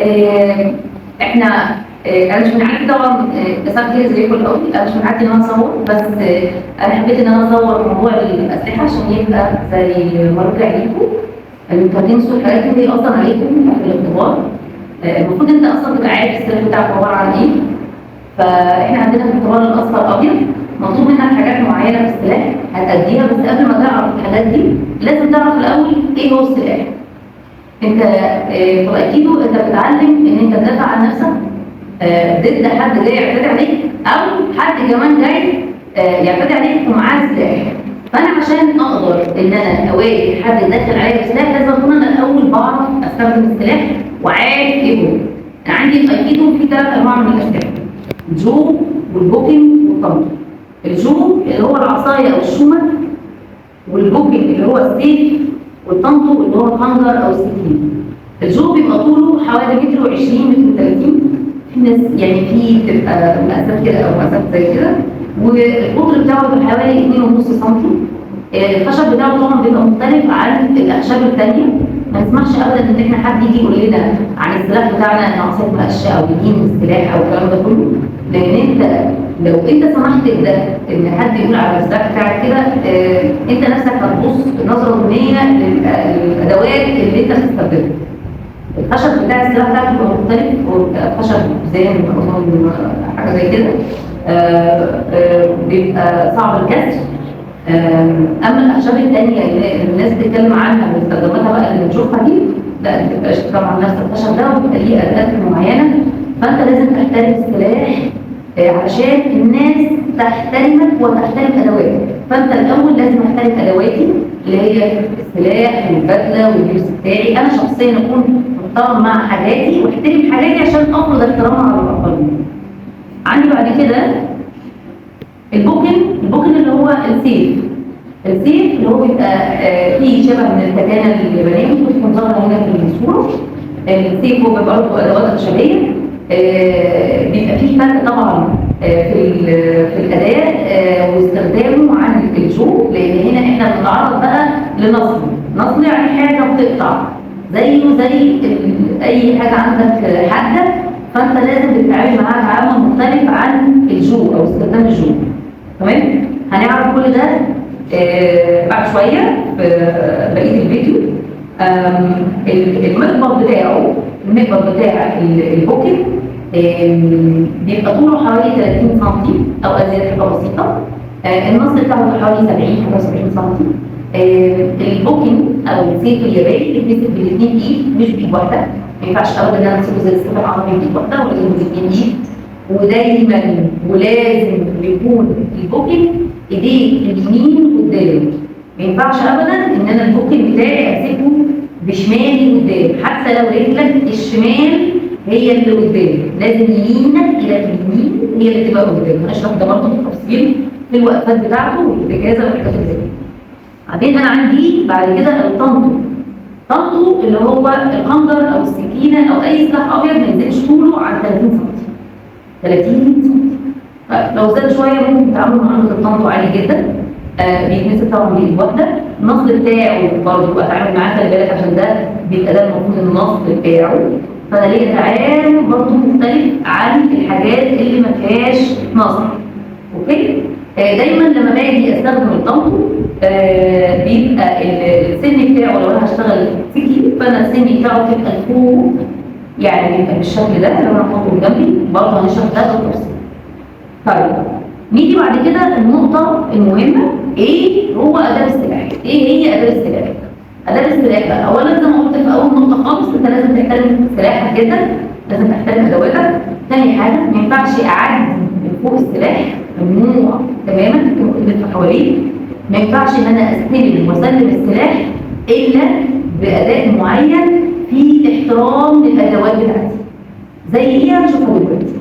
آه، احنا انا مش من عادتي طبعا بسبب كده زيكم الاول، انا مش من عادتي ان انا اصور، بس انا حبيت ان انا اصور موضوع الاسلحه عشان يبقى زي مرجع ليكم انتوا هتنسوا الحاجات اللي هي اصلا عليكم في الاختبار. المفروض انت اصلا تبقى عارف السلاح بتاعك عباره عن ايه. فاحنا عندنا في الاختبار الاصفر ابيض مطلوب منك حاجات معينه في السلاح هتأديها، بس قبل ما تعرف الحاجات دي لازم تعرف الاول ايه هو السلاح. انت اكيد انت بتتعلم ان انت تدافع عن نفسك ضد حد جاي يعتدي عليك، او حد كمان جاي يعتدي عليك ومعاه سلاح. فانا عشان اقدر ان انا اواجه حد داخل عليا بسلاح لازم اكون انا الاول بعرف استخدم السلاح وعارف ايه هو. انا عندي في ايكيدو في 3 انواع من الاسلحه: الجو والبوكينج والطنط. الجو اللي هو العصايه او الشومه، والبوكينج اللي هو السيف، والطنطو اللي هو الخنجر او السكين. الجو بيبقى طوله حوالي متر و20 متر و30، في ناس يعني في بتبقى مقاسات كده او مقاسات زي كده، والقطر بتاعه بيبقى حوالي 2.5 سم. الخشب بتاعه طبعا بيبقى مختلف عن الاخشاب الثانيه. ما نسمعش ابدا ان احنا حد يجي يقول لنا عن السلاح بتاعنا ان عصايه مقشه او يجين السلاح او الكلام ده كله، لان انت لو انت سمحت بده ان حد يقول على السلاح بتاعك كده انت نفسك هتبص نظره ضمنيه للادوات اللي انت بتستخدمها. الخشب بتاع السلاح بتاعك بيبقى مختلف، خشب زي حاجه زي كده بيبقى صعب الكسر. اما الاخشاب الثانيه اللي الناس بتتكلم عنها واستخداماتها بقى اللي بنشوفها دي، لا ما بتبقاش طبعا نفس الخشب ده، وبيبقى ليه ادوات معينه. فانت لازم تحترم السلاح علشان الناس تحترمك وتحترم ادواتك. فانت الاول لازم احترم ادواتي اللي هي السلاح والبدله واللبس بتاعي. انا شخصيا اكون محترم مع حاجاتي واحترم حاجاتي عشان افرض احترامها على الاخرين. عندي بعد كده البوكن اللي هو السيف. السيف اللي هو بيبقى فيه شبه من الكتانه اليابانيه، ممكن تكون ظاهره هنا في الصوره. السيف هو بيبقى برضه ادوات خشبيه. بيبقى فيه فرق طبعا في الاداء واستخدامه عن الجو، لان هنا احنا بنتعرض بقى نصل يعني حاجه بتقطع زيه زي اي حاجه عندك حاده، فانت لازم تتعامل معاها تعامل مختلف عن الجو او استخدام الجو. تمام؟ هنعرف كل ده بعد شويه في بقيه الفيديو. المقبض بتاع البوكن بيبقى طوله حوالي 30 سم او ازيد حاجه بسيطه. النص بتاعه حوالي 70 سم. البوكن او السيف الياباني بيتمسك بالاثنين ايد مش بايد واحده. ما ينفعش ابدا ان انا امسكه زي السيف العربي بايد واحده، ولازم بالاثنين ايد. ودايما ولازم يكون البوكن ايديه اليمين قدام. ما ينفعش ابدا ان انا البوكن بتاعي امسكه بشمالي قدام، حتى لو رجلك الشمال هي اللي قدام، لازم يمينك الى اليمين هي اللي تبقى قدام. هنشرح ده برضه بالتفصيل في الوقفات بتاعته والاجازه والحاجات اللي زي. بعدين انا عندي بعد كده الطنطو اللي هو الخنجر او السكينه او اي سلاح ابيض ما ينزلش طوله عن 30 سم. 30 سم. لو زاد شويه ممكن تعملوا معاه الطنطو عادي جدا. بيتمسك طبعا بايد واحده. النصل بتاعه برضه بقى اتعامل معاه، خلي بالك عشان ده بيبقى ده المفروض النصل بتاعه، فانا ليه تعامل برضه مختلف عن الحاجات اللي ما فيهاش نصل. اوكي؟ دايما لما باجي استخدم الطنطو بيبقى السن بتاعه، لو انا هشتغل سكين فانا السن بتاعه بيبقى لفوق، يعني بيبقى بالشكل ده. لو انا هحطه جنبي برضه هنشرح ده بالتفصيل. طيب نيجي بعد كده النقطة المهمة، ايه هو آداب السلاح؟ ايه هي آداب السلاح؟ آداب السلاح بقى أولا زي ما قلت في أول نقطة خالص، أنت لازم تحترم سلاحك جدا، لازم تحترم أدواتك. تاني حاجة ما ينفعش أعدي من فوق السلاح، ممنوع تماما، ممكن تلف حواليه. ما ينفعش إن أنا أستلم وأسلم السلاح إلا بأداء معين في احترام للأدوات بتاعتي. زي إيه هنشوفها دلوقتي.